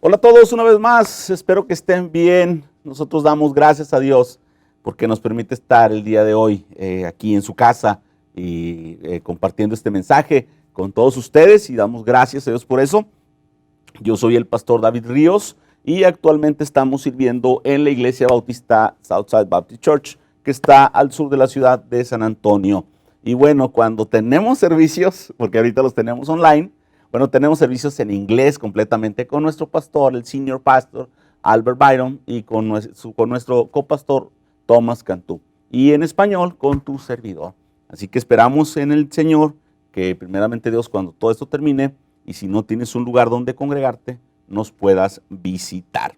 Hola a todos una vez más, espero que estén bien. Nosotros damos gracias a Dios porque nos permite estar el día de hoy aquí en su casa y compartiendo este mensaje con todos ustedes y damos gracias a Dios por eso. Yo soy el pastor David Ríos y actualmente estamos sirviendo en la iglesia bautista Southside Baptist Church, que está al sur de la ciudad de San Antonio. Y bueno, cuando tenemos servicios, porque ahorita los tenemos online, bueno, tenemos servicios en inglés completamente con nuestro pastor, el senior pastor Albert Byron, y con nuestro copastor Thomas Cantú. Y en español con tu servidor. Así que esperamos en el Señor que primeramente Dios, cuando todo esto termine, y si no tienes un lugar donde congregarte, nos puedas visitar.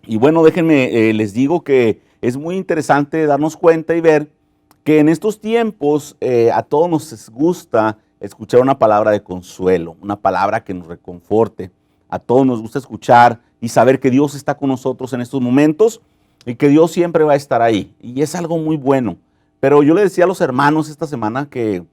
Y bueno, déjenme, les digo que es muy interesante darnos cuenta y ver que en estos tiempos a todos nos gusta escuchar una palabra de consuelo, una palabra que nos reconforte. A todos nos gusta escuchar y saber que Dios está con nosotros en estos momentos y que Dios siempre va a estar ahí. Y es algo muy bueno. Pero yo le decía a los hermanos esta semana que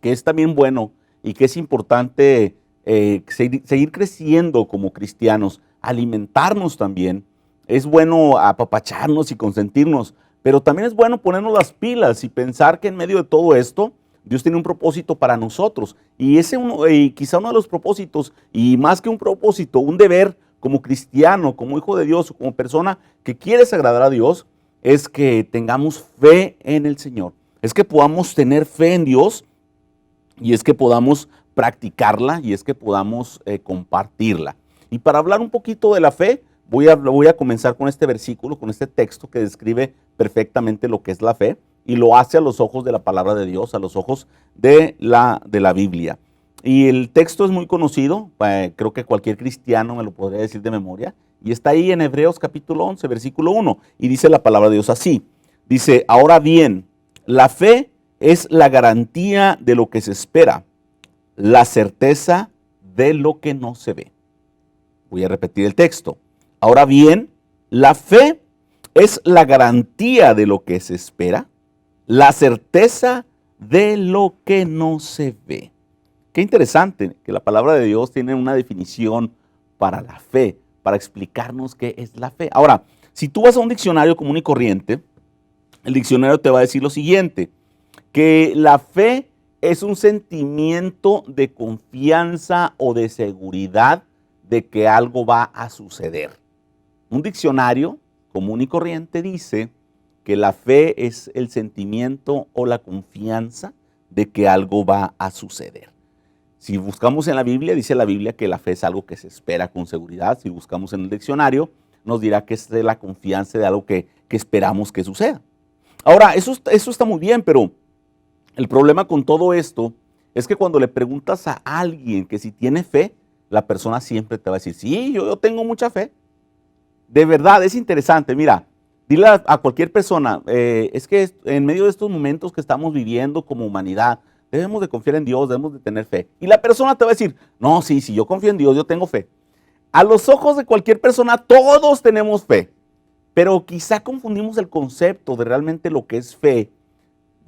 es también bueno y que es importante seguir creciendo como cristianos, alimentarnos también. Es bueno apapacharnos y consentirnos, pero también es bueno ponernos las pilas y pensar que en medio de todo esto, Dios tiene un propósito para nosotros. Y quizá uno de los propósitos, y más que un propósito, un deber como cristiano, como hijo de Dios, o como persona que quieres agradar a Dios, es que tengamos fe en el Señor. Es que podamos tener fe en Dios y es que podamos practicarla y es que podamos compartirla. Y para hablar un poquito de la fe, voy a comenzar con este versículo, con este texto que describe perfectamente lo que es la fe y lo hace a los ojos de la palabra de Dios, a los ojos de la Biblia. Y el texto es muy conocido, creo que cualquier cristiano me lo podría decir de memoria, y está ahí en Hebreos capítulo 11, versículo 1, y dice la palabra de Dios así, dice, ahora bien, la fe es la garantía de lo que se espera, la certeza de lo que no se ve. Voy a repetir el texto. Ahora bien, la fe es la garantía de lo que se espera, la certeza de lo que no se ve. Qué interesante que la palabra de Dios tiene una definición para la fe, para explicarnos qué es la fe. Ahora, si tú vas a un diccionario común y corriente, el diccionario te va a decir lo siguiente, que la fe es un sentimiento de confianza o de seguridad de que algo va a suceder. Un diccionario común y corriente dice que la fe es el sentimiento o la confianza de que algo va a suceder. Si buscamos en la Biblia, dice la Biblia que la fe es algo que se espera con seguridad. Si buscamos en el diccionario, nos dirá que es de la confianza de algo que esperamos que suceda. Ahora, eso está muy bien, pero el problema con todo esto es que cuando le preguntas a alguien que si tiene fe, la persona siempre te va a decir, sí, yo tengo mucha fe. De verdad, es interesante. Mira, dile a cualquier persona, es que en medio de estos momentos que estamos viviendo como humanidad, debemos de confiar en Dios, debemos de tener fe. Y la persona te va a decir, no, sí, yo confío en Dios, yo tengo fe. A los ojos de cualquier persona, todos tenemos fe. Pero quizá confundimos el concepto de realmente lo que es fe.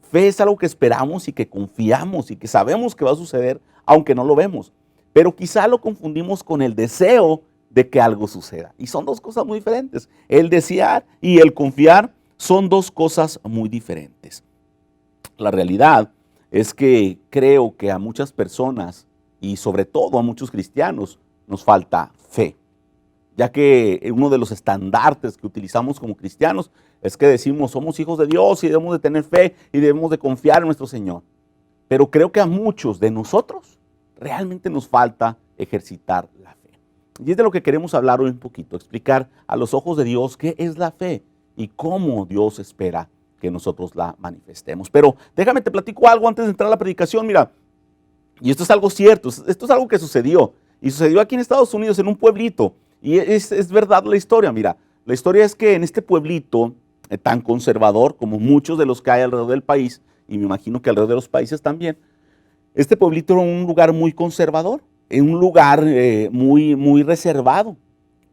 Fe es algo que esperamos y que confiamos y que sabemos que va a suceder, aunque no lo vemos. Pero quizá lo confundimos con el deseo de que algo suceda. Y son dos cosas muy diferentes. El desear y el confiar son dos cosas muy diferentes. La realidad es que creo que a muchas personas y sobre todo a muchos cristianos nos falta fe. Ya que uno de los estandartes que utilizamos como cristianos es que decimos somos hijos de Dios y debemos de tener fe y debemos de confiar en nuestro Señor. Pero creo que a muchos de nosotros realmente nos falta ejercitar la fe. Y es de lo que queremos hablar hoy un poquito, explicar a los ojos de Dios qué es la fe y cómo Dios espera que nosotros la manifestemos. Pero déjame te platico algo antes de entrar a la predicación, mira, y esto es algo cierto, esto es algo que sucedió, y sucedió aquí en Estados Unidos, en un pueblito, y es verdad la historia, mira, la historia es que en este pueblito tan conservador como muchos de los que hay alrededor del país, y me imagino que alrededor de los países también, este pueblito era un lugar muy conservador, en un lugar muy reservado,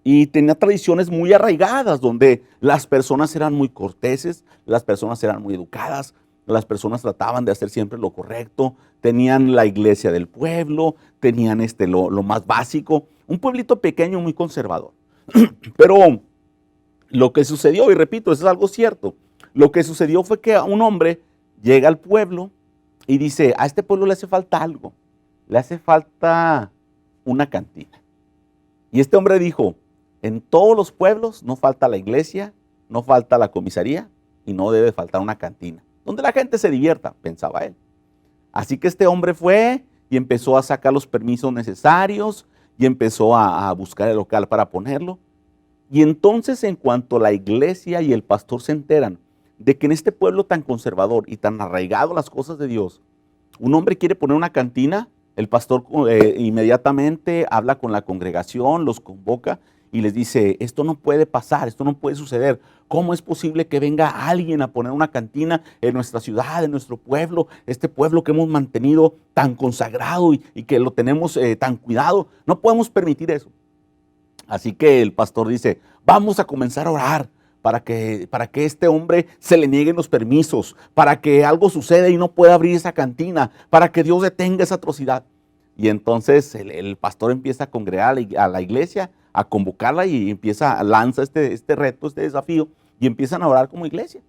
y tenía tradiciones muy arraigadas, donde las personas eran muy corteses, las personas eran muy educadas, las personas trataban de hacer siempre lo correcto, tenían la iglesia del pueblo, tenían lo más básico, un pueblito pequeño muy conservador. Pero lo que sucedió, y repito, eso es algo cierto, lo que sucedió fue que un hombre llega al pueblo y dice, a este pueblo le hace falta algo, le hace falta una cantina. Y este hombre dijo, en todos los pueblos no falta la iglesia, no falta la comisaría y no debe faltar una cantina, donde la gente se divierta, pensaba él. Así que este hombre fue y empezó a sacar los permisos necesarios y empezó a buscar el local para ponerlo. Y entonces, en cuanto la iglesia y el pastor se enteran de que en este pueblo tan conservador y tan arraigado a las cosas de Dios, un hombre quiere poner una cantina, el pastor inmediatamente habla con la congregación, los convoca y les dice, esto no puede pasar, esto no puede suceder. ¿Cómo es posible que venga alguien a poner una cantina en nuestra ciudad, en nuestro pueblo, este pueblo que hemos mantenido tan consagrado y que lo tenemos tan cuidado? No podemos permitir eso. Así que el pastor dice, vamos a comenzar a orar para que este hombre se le nieguen los permisos, para que algo suceda y no pueda abrir esa cantina, para que Dios detenga esa atrocidad. Y entonces el pastor empieza a congregar a la iglesia, a convocarla y lanza este reto, este desafío, y empiezan a orar como iglesia.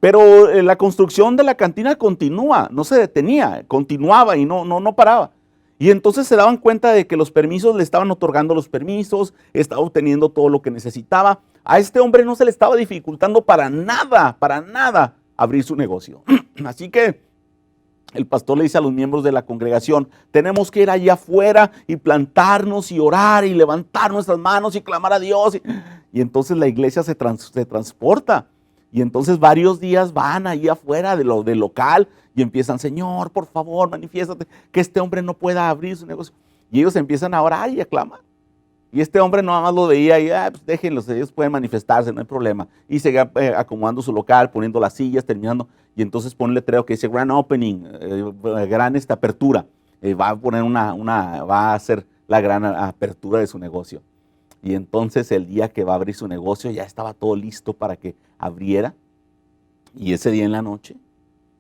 Pero la construcción de la cantina continúa, no se detenía, continuaba y no paraba. Y entonces se daban cuenta de que los permisos, le estaban otorgando los permisos, estaba obteniendo todo lo que necesitaba. A este hombre no se le estaba dificultando para nada abrir su negocio. Así que el pastor le dice a los miembros de la congregación, tenemos que ir allá afuera y plantarnos y orar y levantar nuestras manos y clamar a Dios. Y entonces la iglesia se transporta. Y entonces varios días van ahí afuera del local y empiezan, Señor, por favor, manifiéstate, que este hombre no pueda abrir su negocio. Y ellos empiezan a orar y a clamar. Y este hombre nada más lo veía y, pues déjenlos, ellos pueden manifestarse, no hay problema. Y seguía acomodando su local, poniendo las sillas, terminando. Y entonces pone un letrero que dice Grand Opening, gran apertura. Va a hacer la gran apertura de su negocio. Y entonces el día que va a abrir su negocio ya estaba todo listo para que abriera. Y ese día en la noche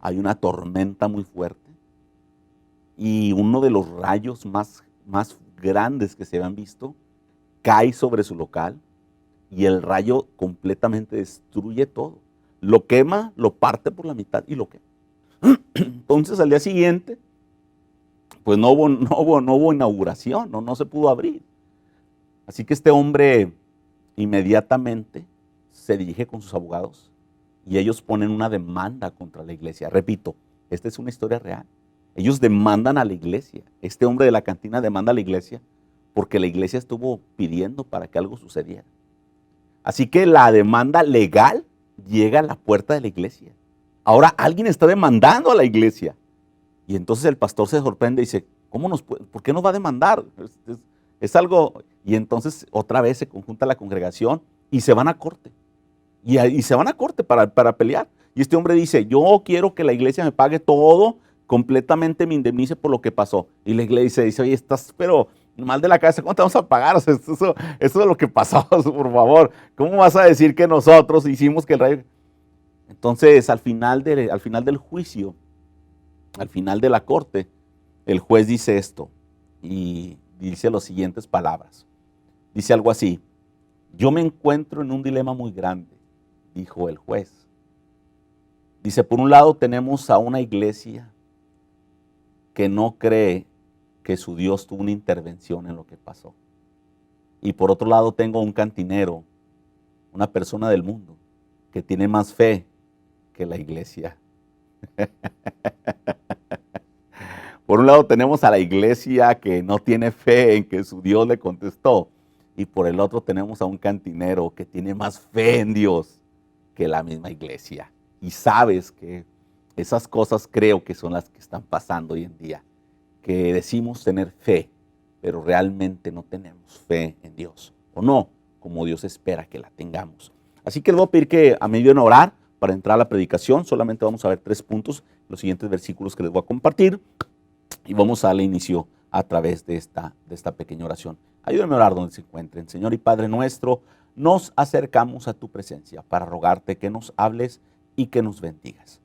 hay una tormenta muy fuerte. Y uno de los rayos más grandes que se habían visto cae sobre su local. Y el rayo completamente destruye todo. Lo quema, lo parte por la mitad y lo quema. Entonces al día siguiente, pues no hubo inauguración, no se pudo abrir. Así que este hombre inmediatamente se dirige con sus abogados y ellos ponen una demanda contra la iglesia. Repito, esta es una historia real. Ellos demandan a la iglesia. Este hombre de la cantina demanda a la iglesia porque la iglesia estuvo pidiendo para que algo sucediera. Así que la demanda legal llega a la puerta de la iglesia. Ahora alguien está demandando a la iglesia. Y entonces el pastor se sorprende y dice, ¿por qué nos va a demandar? Es algo... Y entonces otra vez se conjunta la congregación y se van a corte. Y se van a corte para pelear. Y este hombre dice, yo quiero que la iglesia me pague todo, completamente me indemnice por lo que pasó. Y la iglesia dice, oye, estás pero mal de la cabeza, ¿cómo te vamos a pagar? O sea, eso es lo que pasó, por favor. ¿Cómo vas a decir que nosotros hicimos que el rey... Entonces, al final del juicio, al final de la corte, el juez dice esto y dice las siguientes palabras. Dice algo así, yo me encuentro en un dilema muy grande, dijo el juez. Dice, por un lado tenemos a una iglesia que no cree que su Dios tuvo una intervención en lo que pasó. Y por otro lado tengo un cantinero, una persona del mundo, que tiene más fe que la iglesia. Por un lado tenemos a la iglesia que no tiene fe en que su Dios le contestó. Y por el otro tenemos a un cantinero que tiene más fe en Dios que la misma iglesia. Y sabes que esas cosas creo que son las que están pasando hoy en día. Que decimos tener fe, pero realmente no tenemos fe en Dios. O no, como Dios espera que la tengamos. Así que les voy a pedir que a mí me ayuden a orar para entrar a la predicación. Solamente vamos a ver 3 puntos, los siguientes versículos que les voy a compartir. Y vamos a darle inicio a través de esta pequeña oración. Ayúdenme a orar donde se encuentren. Señor y Padre nuestro, nos acercamos a tu presencia para rogarte que nos hables y que nos bendigas.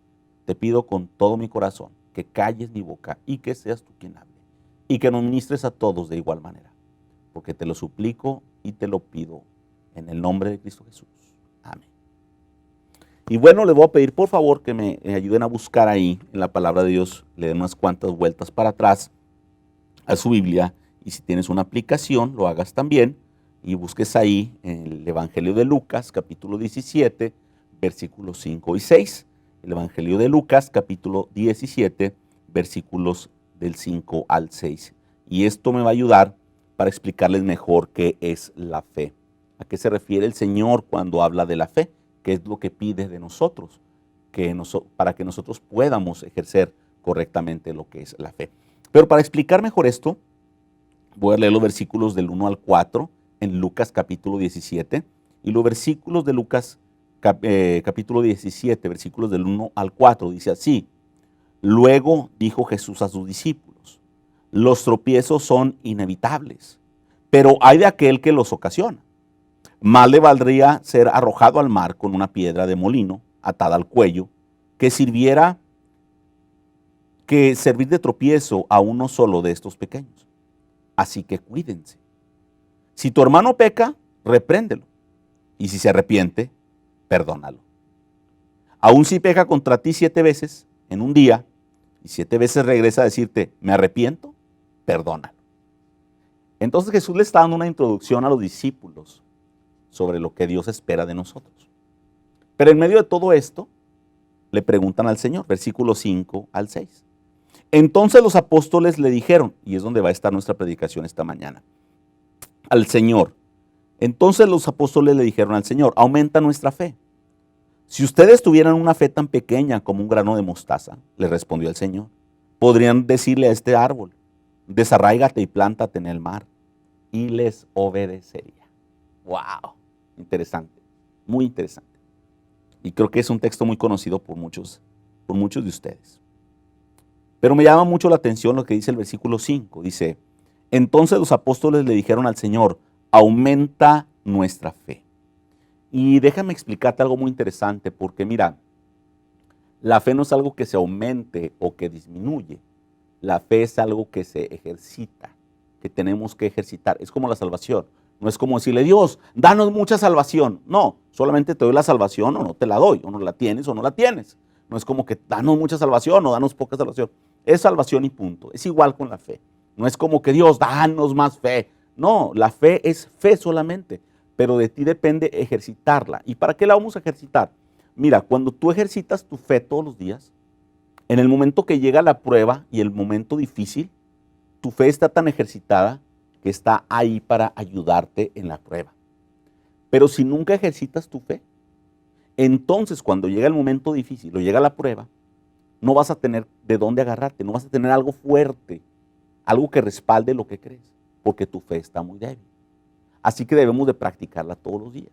te pido con todo mi corazón que calles mi boca y que seas tú quien hable y que nos ministres a todos de igual manera, porque te lo suplico y te lo pido en el nombre de Cristo Jesús. Amén. Y bueno, les voy a pedir por favor que me ayuden a buscar ahí en la palabra de Dios, le den unas cuantas vueltas para atrás a su Biblia, y si tienes una aplicación, lo hagas también, y busques ahí en el Evangelio de Lucas, capítulo 17, versículos 5 y 6. El Evangelio de Lucas, capítulo 17, versículos del 5 al 6. Y esto me va a ayudar para explicarles mejor qué es la fe. ¿A qué se refiere el Señor cuando habla de la fe? ¿Qué es lo que pide de nosotros? Para que nosotros podamos ejercer correctamente lo que es la fe. Pero para explicar mejor esto, voy a leer los versículos del 1 al 4 en Lucas capítulo 17 y los versículos de Lucas capítulo 17, versículos del 1 al 4, dice así: Luego dijo Jesús a sus discípulos: los tropiezos son inevitables, pero hay de aquel que los ocasiona. Más le valdría ser arrojado al mar con una piedra de molino atada al cuello, que servir de tropiezo a uno solo de estos pequeños. Así que cuídense. Si tu hermano peca, repréndelo, y si se arrepiente, perdónalo. Aun si peca contra ti 7 veces en un día, y 7 veces regresa a decirte, me arrepiento, perdónalo. Entonces Jesús le está dando una introducción a los discípulos sobre lo que Dios espera de nosotros. Pero en medio de todo esto, le preguntan al Señor, versículos 5 al 6. Entonces los apóstoles le dijeron, y es donde va a estar nuestra predicación esta mañana, al Señor. Entonces los apóstoles le dijeron al Señor, aumenta nuestra fe. Si ustedes tuvieran una fe tan pequeña como un grano de mostaza, le respondió el Señor, podrían decirle a este árbol, desarráigate y plántate en el mar, y les obedecería. ¡Wow! Interesante, muy interesante. Y creo que es un texto muy conocido por muchos de ustedes. Pero me llama mucho la atención lo que dice el versículo 5. Dice, entonces los apóstoles le dijeron al Señor, aumenta nuestra fe. Y déjame explicarte algo muy interesante, porque mira, la fe no es algo que se aumente o que disminuye. La fe es algo que se ejercita, que tenemos que ejercitar. Es como la salvación. No es como decirle, Dios, danos mucha salvación. No, solamente te doy la salvación o no te la doy, o no la tienes o no la tienes. No es como que danos mucha salvación o danos poca salvación. Es salvación y punto. Es igual con la fe. No es como que Dios, danos más fe. No, la fe es fe solamente, pero de ti depende ejercitarla. ¿Y para qué la vamos a ejercitar? Mira, cuando tú ejercitas tu fe todos los días, en el momento que llega la prueba y el momento difícil, tu fe está tan ejercitada que está ahí para ayudarte en la prueba. Pero si nunca ejercitas tu fe, entonces cuando llega el momento difícil o llega la prueba, no vas a tener de dónde agarrarte, no vas a tener algo fuerte, algo que respalde lo que crees, porque tu fe está muy débil. Así que debemos de practicarla todos los días.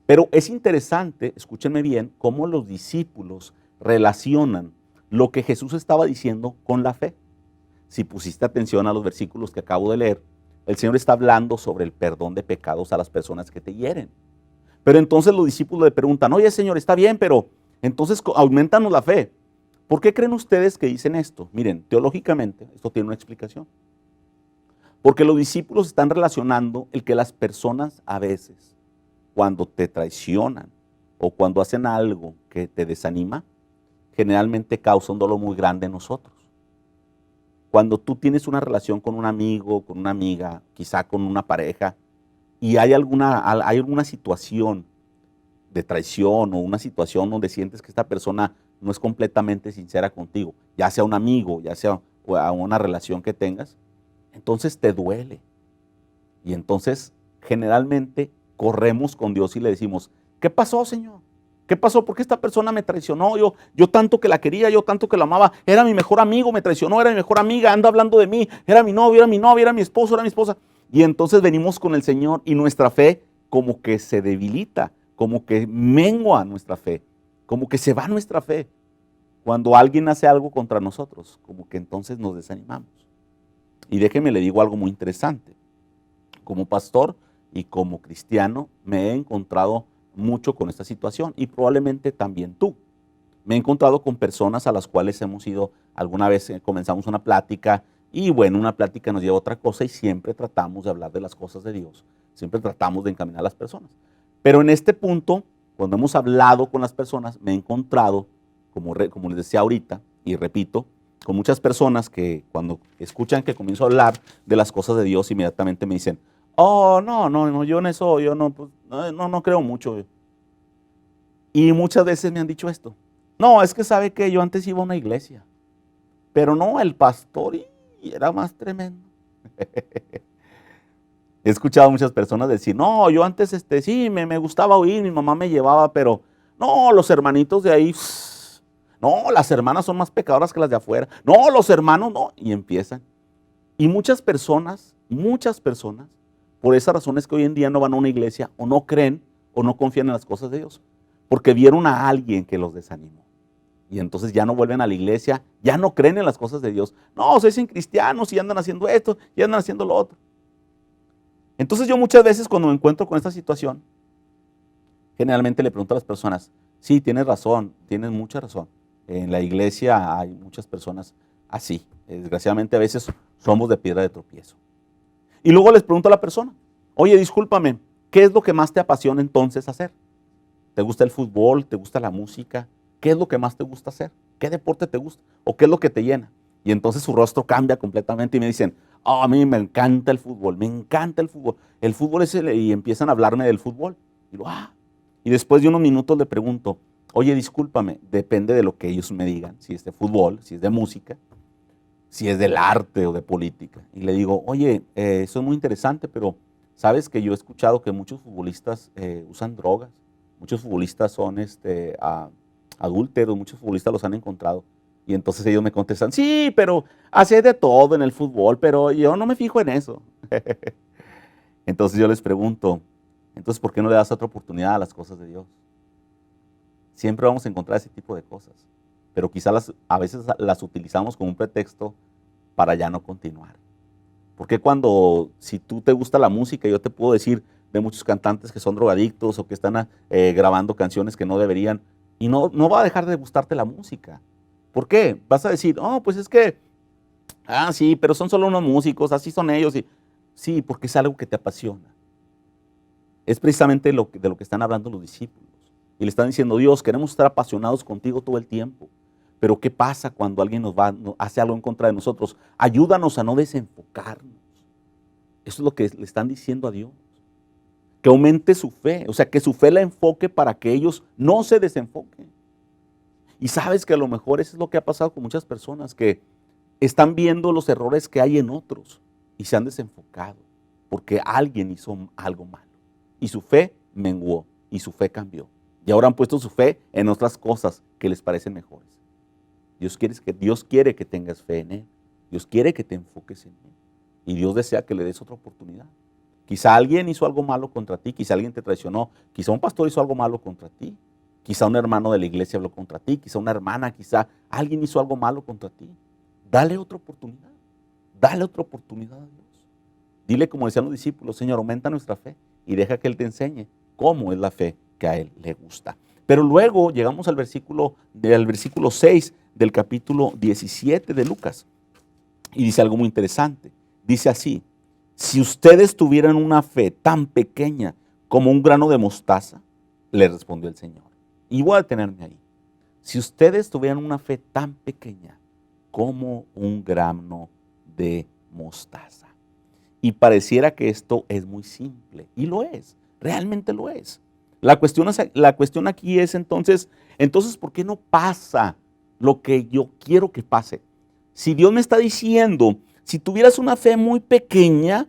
Pero es interesante, escúchenme bien, cómo los discípulos relacionan lo que Jesús estaba diciendo con la fe. Si pusiste atención a los versículos que acabo de leer, el Señor está hablando sobre el perdón de pecados a las personas que te hieren. Pero entonces los discípulos le preguntan, oye Señor, está bien, pero entonces aumentanos la fe. ¿Por qué creen ustedes que dicen esto? Miren, teológicamente esto tiene una explicación. Porque los discípulos están relacionando el que las personas a veces, cuando te traicionan o cuando hacen algo que te desanima, generalmente causa un dolor muy grande en nosotros. Cuando tú tienes una relación con un amigo, con una amiga, quizá con una pareja, y hay alguna situación de traición o una situación donde sientes que esta persona no es completamente sincera contigo, ya sea un amigo, ya sea una relación que tengas, entonces te duele. Y entonces generalmente corremos con Dios y le decimos, ¿qué pasó, Señor? ¿Qué pasó? ¿Por qué esta persona me traicionó? Yo tanto que la quería, yo tanto que la amaba, era mi mejor amigo, me traicionó, era mi mejor amiga, anda hablando de mí, era mi novio, era mi novia, era mi esposo, era mi esposa. Y entonces venimos con el Señor y nuestra fe como que se debilita, como que mengua nuestra fe, como que se va nuestra fe. Cuando alguien hace algo contra nosotros, como que entonces nos desanimamos. Y déjeme le digo algo muy interesante. Como pastor y como cristiano me he encontrado mucho con esta situación y probablemente también tú. Me he encontrado con personas a las cuales hemos ido, alguna vez comenzamos una plática y bueno, una plática nos lleva a otra cosa y siempre tratamos de hablar de las cosas de Dios, siempre tratamos de encaminar a las personas. Pero en este punto, cuando hemos hablado con las personas, me he encontrado, como les decía ahorita, y repito, con muchas personas que cuando escuchan que comienzo a hablar de las cosas de Dios, inmediatamente me dicen, oh, no, yo en eso, yo no, pues, no creo mucho. Y muchas veces me han dicho esto. No, es que sabe que yo antes iba a una iglesia, pero no, el pastor era más tremendo. He escuchado a muchas personas decir, no, yo antes sí, me gustaba oír, mi mamá me llevaba, pero no, los hermanitos de ahí, no, las hermanas son más pecadoras que las de afuera, no, los hermanos no, y empiezan. Y muchas personas, por esas razones que hoy en día no van a una iglesia, o no creen, o no confían en las cosas de Dios, porque vieron a alguien que los desanimó. Y entonces ya no vuelven a la iglesia, ya no creen en las cosas de Dios. No, se dicen cristianos y andan haciendo esto, y andan haciendo lo otro. Entonces yo muchas veces cuando me encuentro con esta situación, generalmente le pregunto a las personas, sí, tienes razón, tienes mucha razón. En la iglesia hay muchas personas así. Desgraciadamente a veces somos de piedra de tropiezo. Y luego les pregunto a la persona, oye, discúlpame, ¿qué es lo que más te apasiona entonces hacer? ¿Te gusta el fútbol? ¿Te gusta la música? ¿Qué es lo que más te gusta hacer? ¿Qué deporte te gusta? ¿O qué es lo que te llena? Y entonces su rostro cambia completamente y me dicen, oh, a mí me encanta el fútbol, me encanta el fútbol. El fútbol es y empiezan a hablarme del fútbol. Y digo, Y después de unos minutos le pregunto, oye, discúlpame, depende de lo que ellos me digan, si es de fútbol, si es de música, si es del arte o de política. Y le digo, oye, eso es muy interesante, pero sabes que yo he escuchado que muchos futbolistas usan drogas, muchos futbolistas son adúlteros, muchos futbolistas los han encontrado. Y entonces ellos me contestan, sí, pero hace de todo en el fútbol, pero yo no me fijo en eso. Entonces yo les pregunto, entonces ¿por qué no le das otra oportunidad a las cosas de Dios? Siempre vamos a encontrar ese tipo de cosas, pero quizás a veces las utilizamos como un pretexto para ya no continuar. Porque si tú te gusta la música, yo te puedo decir de muchos cantantes que son drogadictos o que están grabando canciones que no deberían, y no va a dejar de gustarte la música. ¿Por qué? Vas a decir, pues es que, sí, pero son solo unos músicos, así son ellos. Sí, porque es algo que te apasiona. Es precisamente de lo que están hablando los discípulos. Y le están diciendo, Dios, queremos estar apasionados contigo todo el tiempo. Pero ¿qué pasa cuando alguien hace algo en contra de nosotros? Ayúdanos a no desenfocarnos. Eso es lo que le están diciendo a Dios. Que aumente su fe, o sea, que su fe la enfoque para que ellos no se desenfoquen. Y sabes que a lo mejor eso es lo que ha pasado con muchas personas, que están viendo los errores que hay en otros y se han desenfocado porque alguien hizo algo malo. Y su fe menguó y su fe cambió. Y ahora han puesto su fe en otras cosas que les parecen mejores. Dios quiere que tengas fe en Él. Dios quiere que te enfoques en Él. Y Dios desea que le des otra oportunidad. Quizá alguien hizo algo malo contra ti, quizá alguien te traicionó, quizá un pastor hizo algo malo contra ti, quizá un hermano de la iglesia habló contra ti, quizá una hermana, quizá alguien hizo algo malo contra ti. Dale otra oportunidad. Dale otra oportunidad a Dios. Dile como decían los discípulos, Señor, aumenta nuestra fe y deja que Él te enseñe cómo es la fe que a Él le gusta. Pero luego llegamos al versículo 6 del capítulo 17 de Lucas y dice algo muy interesante. Dice así, si ustedes tuvieran una fe tan pequeña como un grano de mostaza, le respondió el Señor. Y voy a detenerme ahí. Si ustedes tuvieran una fe tan pequeña como un grano de mostaza. Y pareciera que esto es muy simple. Y lo es. Realmente lo es. La cuestión aquí es entonces, ¿por qué no pasa lo que yo quiero que pase? Si Dios me está diciendo, si tuvieras una fe muy pequeña,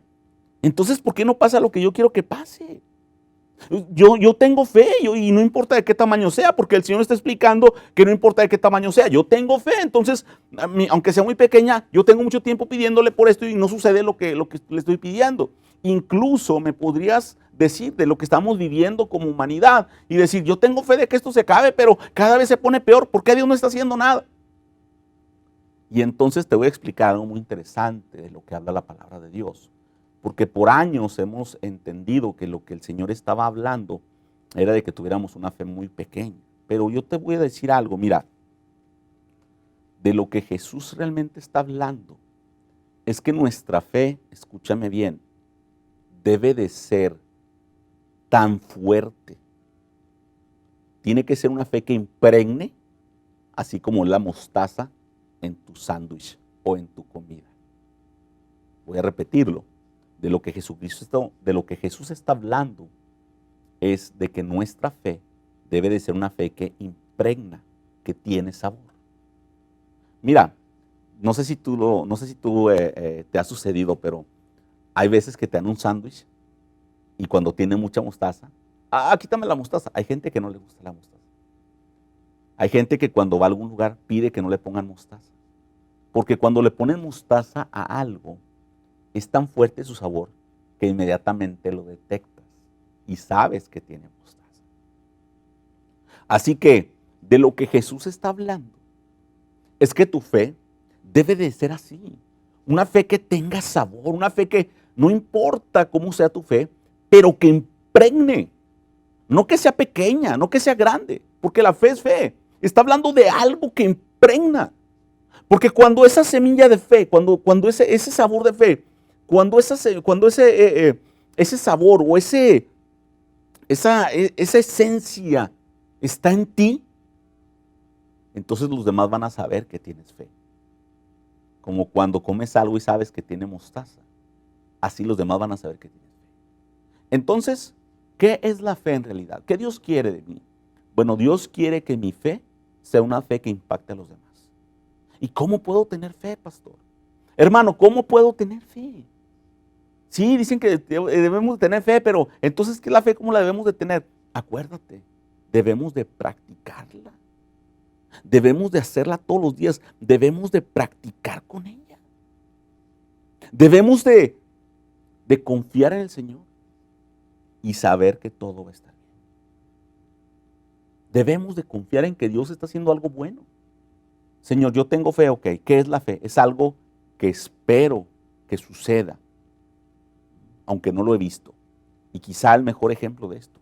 entonces ¿por qué no pasa lo que yo quiero que pase? Yo tengo fe y no importa de qué tamaño sea, porque el Señor está explicando que no importa de qué tamaño sea. Yo tengo fe, entonces, aunque sea muy pequeña, yo tengo mucho tiempo pidiéndole por esto y no sucede lo que le estoy pidiendo. Incluso me podrías decir de lo que estamos viviendo como humanidad y decir, yo tengo fe de que esto se acabe, pero cada vez se pone peor. ¿Por qué Dios no está haciendo nada? Y entonces te voy a explicar algo muy interesante de lo que habla la palabra de Dios. Porque por años hemos entendido que lo que el Señor estaba hablando era de que tuviéramos una fe muy pequeña. Pero yo te voy a decir algo, mira, de lo que Jesús realmente está hablando es que nuestra fe, escúchame bien, debe de ser tan fuerte. Tiene que ser una fe que impregne, así como la mostaza en tu sándwich o en tu comida. Voy a repetirlo. De lo que Jesús está hablando es de que nuestra fe debe de ser una fe que impregna, que tiene sabor. Mira, no sé si te ha sucedido, pero hay veces que te dan un sándwich y cuando tiene mucha mostaza, quítame la mostaza. Hay gente que no le gusta la mostaza. Hay gente que cuando va a algún lugar pide que no le pongan mostaza. Porque cuando le ponen mostaza a algo, es tan fuerte su sabor que inmediatamente lo detectas y sabes que tiene mostaza. Así que de lo que Jesús está hablando es que tu fe debe de ser así. Una fe que tenga sabor, una fe que no importa cómo sea tu fe, pero que impregne. No que sea pequeña, no que sea grande, porque la fe es fe. Está hablando de algo que impregna. Porque cuando esa semilla de fe, cuando ese sabor de fe, cuando ese sabor o esa esencia está en ti, entonces los demás van a saber que tienes fe. Como cuando comes algo y sabes que tiene mostaza. Así los demás van a saber que tienes fe. Entonces, ¿qué es la fe en realidad? ¿Qué Dios quiere de mí? Bueno, Dios quiere que mi fe sea una fe que impacte a los demás. ¿Y cómo puedo tener fe, pastor? Hermano, ¿cómo puedo tener fe? Sí, dicen que debemos tener fe, pero entonces, ¿qué es la fe? ¿Cómo la debemos de tener? Acuérdate, debemos de practicarla. Debemos de hacerla todos los días. Debemos de practicar con ella. Debemos de confiar en el Señor y saber que todo va a estar bien. Debemos de confiar en que Dios está haciendo algo bueno. Señor, yo tengo fe, ok. ¿Qué es la fe? Es algo que espero que suceda, aunque no lo he visto. Y quizá el mejor ejemplo de esto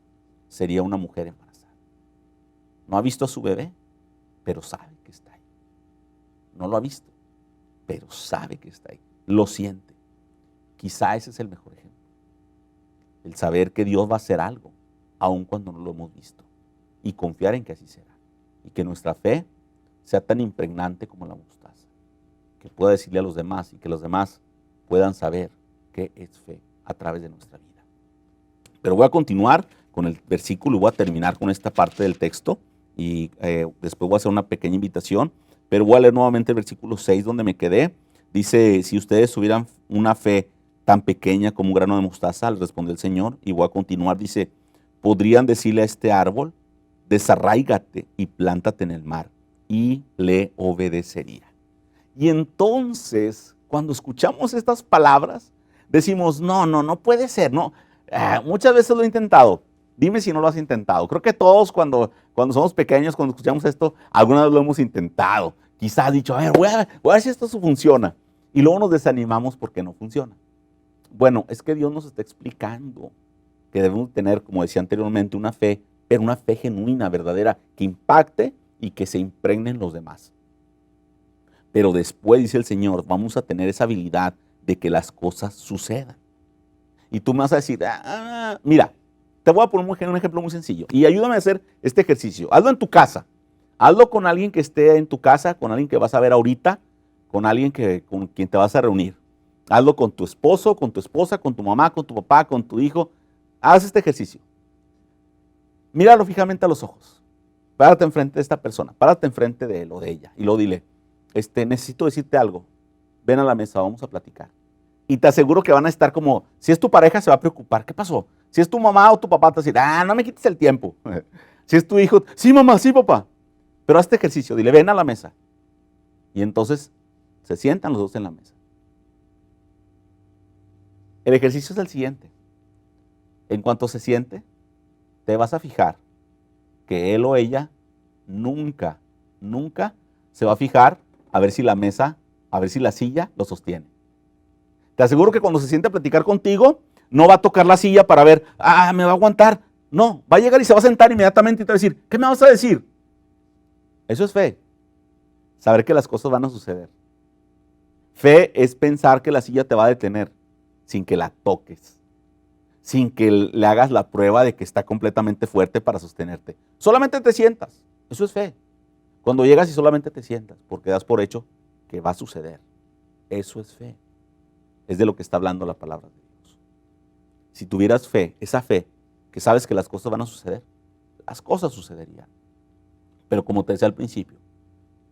sería una mujer embarazada. No ha visto a su bebé, pero sabe que está ahí. No lo ha visto, pero sabe que está ahí. Lo siente. Quizá ese es el mejor ejemplo. El saber que Dios va a hacer algo, aun cuando no lo hemos visto. Y confiar en que así será. Y que nuestra fe sea tan impregnante como la mostaza. Que pueda decirle a los demás y que los demás puedan saber qué es fe a través de nuestra vida. Pero voy a continuar con el versículo y voy a terminar con esta parte del texto. Y después voy a hacer una pequeña invitación, pero voy a leer nuevamente el versículo 6 donde me quedé. Dice, si ustedes tuvieran una fe tan pequeña como un grano de mostaza, le respondió el Señor, y voy a continuar, dice, podrían decirle a este árbol, desarráigate y plántate en el mar, y le obedecería. Y entonces, cuando escuchamos estas palabras, decimos, no puede ser, no. Muchas veces lo he intentado. Dime si no lo has intentado. Creo que todos cuando somos pequeños, cuando escuchamos esto, alguna vez lo hemos intentado. Quizás has dicho, a ver, voy a ver si esto funciona. Y luego nos desanimamos porque no funciona. Bueno, es que Dios nos está explicando que debemos tener, como decía anteriormente, una fe, pero una fe genuina, verdadera, que impacte y que se impregne en los demás. Pero después, dice el Señor, vamos a tener esa habilidad de que las cosas sucedan. Y tú me vas a decir, mira, te voy a poner un ejemplo muy sencillo. Y ayúdame a hacer este ejercicio. Hazlo en tu casa. Hazlo con alguien que esté en tu casa, con alguien que vas a ver ahorita, con alguien con quien te vas a reunir. Hazlo con tu esposo, con tu esposa, con tu mamá, con tu papá, con tu hijo. Haz este ejercicio. Míralo fijamente a los ojos. Párate enfrente de esta persona. Párate enfrente de él o de ella. Y luego dile, necesito decirte algo. Ven a la mesa, vamos a platicar. Y te aseguro que van a estar como, si es tu pareja se va a preocupar. ¿Qué pasó? Si es tu mamá o tu papá te va a decir, no me quites el tiempo. Si es tu hijo, sí mamá, sí papá. Pero haz este ejercicio, dile, ven a la mesa. Y entonces se sientan los dos en la mesa. El ejercicio es el siguiente. En cuanto se siente, te vas a fijar que él o ella nunca se va a fijar a ver si la silla lo sostiene. Te aseguro que cuando se siente a platicar contigo, no va a tocar la silla para ver, me va a aguantar. No, va a llegar y se va a sentar inmediatamente y te va a decir, ¿qué me vas a decir? Eso es fe. Saber que las cosas van a suceder. Fe es pensar que la silla te va a detener sin que la toques, sin que le hagas la prueba de que está completamente fuerte para sostenerte. Solamente te sientas. Eso es fe. Cuando llegas y solamente te sientas, porque das por hecho que va a suceder. Eso es fe. Es de lo que está hablando la palabra de Dios. Si tuvieras fe, esa fe, que sabes que las cosas van a suceder, las cosas sucederían. Pero como te decía al principio,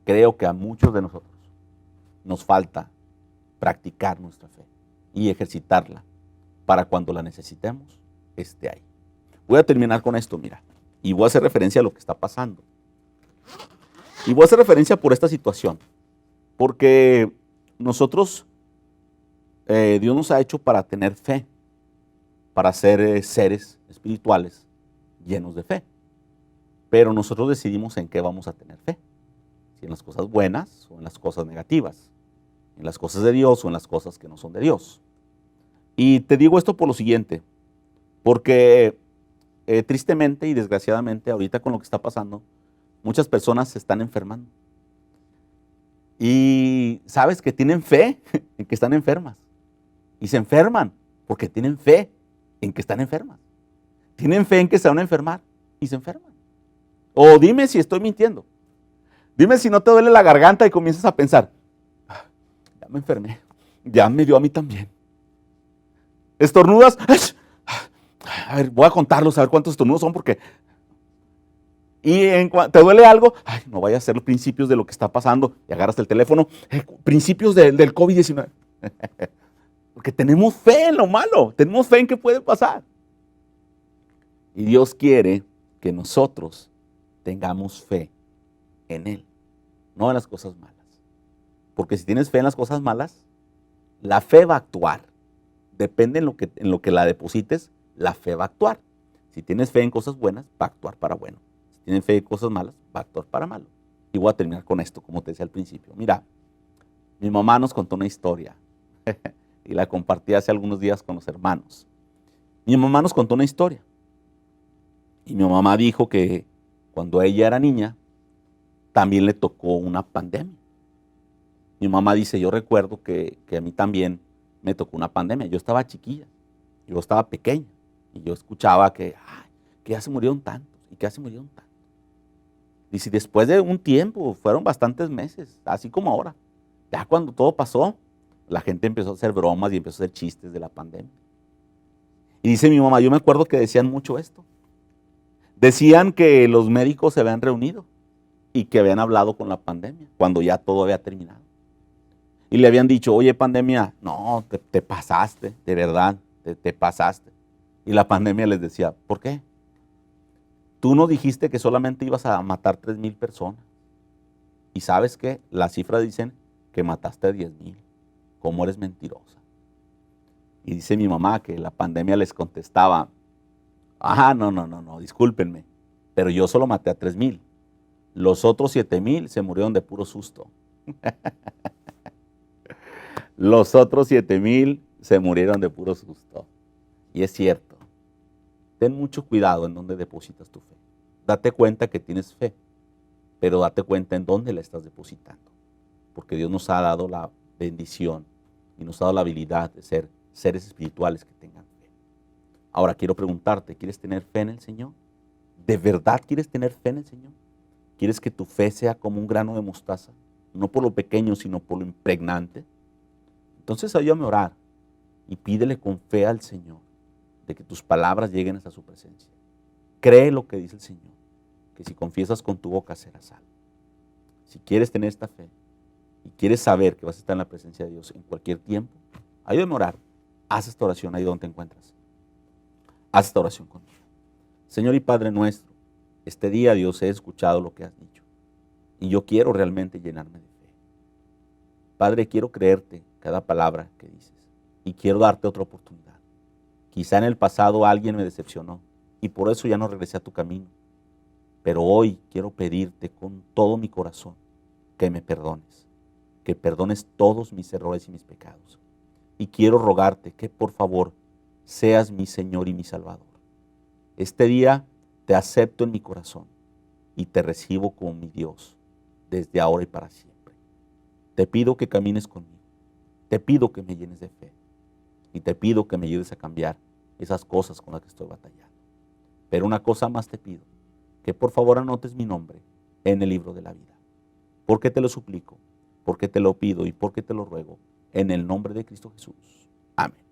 creo que a muchos de nosotros nos falta practicar nuestra fe y ejercitarla para cuando la necesitemos, esté ahí. Voy a terminar con esto, mira, y voy a hacer referencia a lo que está pasando. Y voy a hacer referencia por esta situación, porque nosotros, Dios nos ha hecho para tener fe, para ser seres espirituales llenos de fe. Pero nosotros decidimos en qué vamos a tener fe. Si en las cosas buenas o en las cosas negativas. En las cosas de Dios o en las cosas que no son de Dios. Y te digo esto por lo siguiente. Porque tristemente y desgraciadamente ahorita con lo que está pasando, muchas personas se están enfermando. Y sabes que tienen fe en que están enfermas. Y se enferman porque tienen fe en que están enfermas. Tienen fe en que se van a enfermar y se enferman. O dime si estoy mintiendo. Dime si no te duele la garganta y comienzas a pensar, ya me enfermé, ya me dio a mí también. Estornudas, a ver, voy a contarlos, a ver cuántos estornudos son porque... Y te duele algo, no vaya a ser los principios de lo que está pasando, y agarras el teléfono, principios del COVID-19. Porque tenemos fe en lo malo, tenemos fe en que puede pasar. Y Dios quiere que nosotros tengamos fe en Él, no en las cosas malas. Porque si tienes fe en las cosas malas, la fe va a actuar. Depende en lo que la deposites, la fe va a actuar. Si tienes fe en cosas buenas, va a actuar para bueno. Si tienes fe en cosas malas, va a actuar para malo. Y voy a terminar con esto, como te decía al principio. Mira, mi mamá nos contó una historia y la compartí hace algunos días con los hermanos. Mi mamá nos contó una historia. Y mi mamá dijo que cuando ella era niña, también le tocó una pandemia. Mi mamá dice, yo recuerdo que a mí también me tocó una pandemia. Yo estaba chiquilla, yo estaba pequeña, y yo escuchaba que ya se murieron tantos, y que ya se murieron tantos. Dice, después de un tiempo, fueron bastantes meses, así como ahora. Ya cuando todo pasó, la gente empezó a hacer bromas y empezó a hacer chistes de la pandemia. Y dice mi mamá, yo me acuerdo que decían mucho esto. Decían que los médicos se habían reunido y que habían hablado con la pandemia, cuando ya todo había terminado. Y le habían dicho, oye pandemia, no, te pasaste, de verdad, te pasaste. Y la pandemia les decía, ¿por qué? Tú no dijiste que solamente ibas a matar 3,000 personas. Y ¿sabes qué? Las cifras dicen que mataste a 10,000. ¿Cómo eres mentirosa? Y dice mi mamá que la pandemia les contestaba, no, discúlpenme, pero yo solo maté a 3,000. Los otros 7,000 se murieron de puro susto. Los otros 7,000 se murieron de puro susto. Y es cierto. Ten mucho cuidado en dónde depositas tu fe. Date cuenta que tienes fe, pero date cuenta en dónde la estás depositando. Porque Dios nos ha dado la bendición y nos ha dado la habilidad de ser seres espirituales que tengan fe. Ahora quiero preguntarte, ¿quieres tener fe en el Señor? ¿De verdad quieres tener fe en el Señor? ¿Quieres que tu fe sea como un grano de mostaza? No por lo pequeño, sino por lo impregnante. Entonces ayúdame a orar y pídele con fe al Señor de que tus palabras lleguen hasta su presencia. Cree lo que dice el Señor, que si confiesas con tu boca serás salvo. Si quieres tener esta fe y quieres saber que vas a estar en la presencia de Dios en cualquier tiempo, ayúdame a orar. Haz esta oración ahí donde te encuentras. Haz esta oración conmigo. Señor y Padre nuestro, este día, Dios, he escuchado lo que has dicho y yo quiero realmente llenarme de fe. Padre, quiero creerte cada palabra que dices y quiero darte otra oportunidad. Quizá en el pasado alguien me decepcionó y por eso ya no regresé a tu camino. Pero hoy quiero pedirte con todo mi corazón que me perdones, que perdones todos mis errores y mis pecados. Y quiero rogarte que por favor seas mi Señor y mi Salvador. Este día te acepto en mi corazón y te recibo como mi Dios desde ahora y para siempre. Te pido que camines conmigo. Te pido que me llenes de fe. Y te pido que me ayudes a cambiar esas cosas con las que estoy batallando. Pero una cosa más te pido, que por favor anotes mi nombre en el libro de la vida. Porque te lo suplico, porque te lo pido y porque te lo ruego, en el nombre de Cristo Jesús. Amén.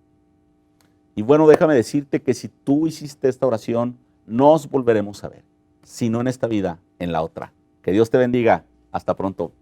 Y bueno, déjame decirte que si tú hiciste esta oración, nos volveremos a ver, si no en esta vida, en la otra. Que Dios te bendiga. Hasta pronto.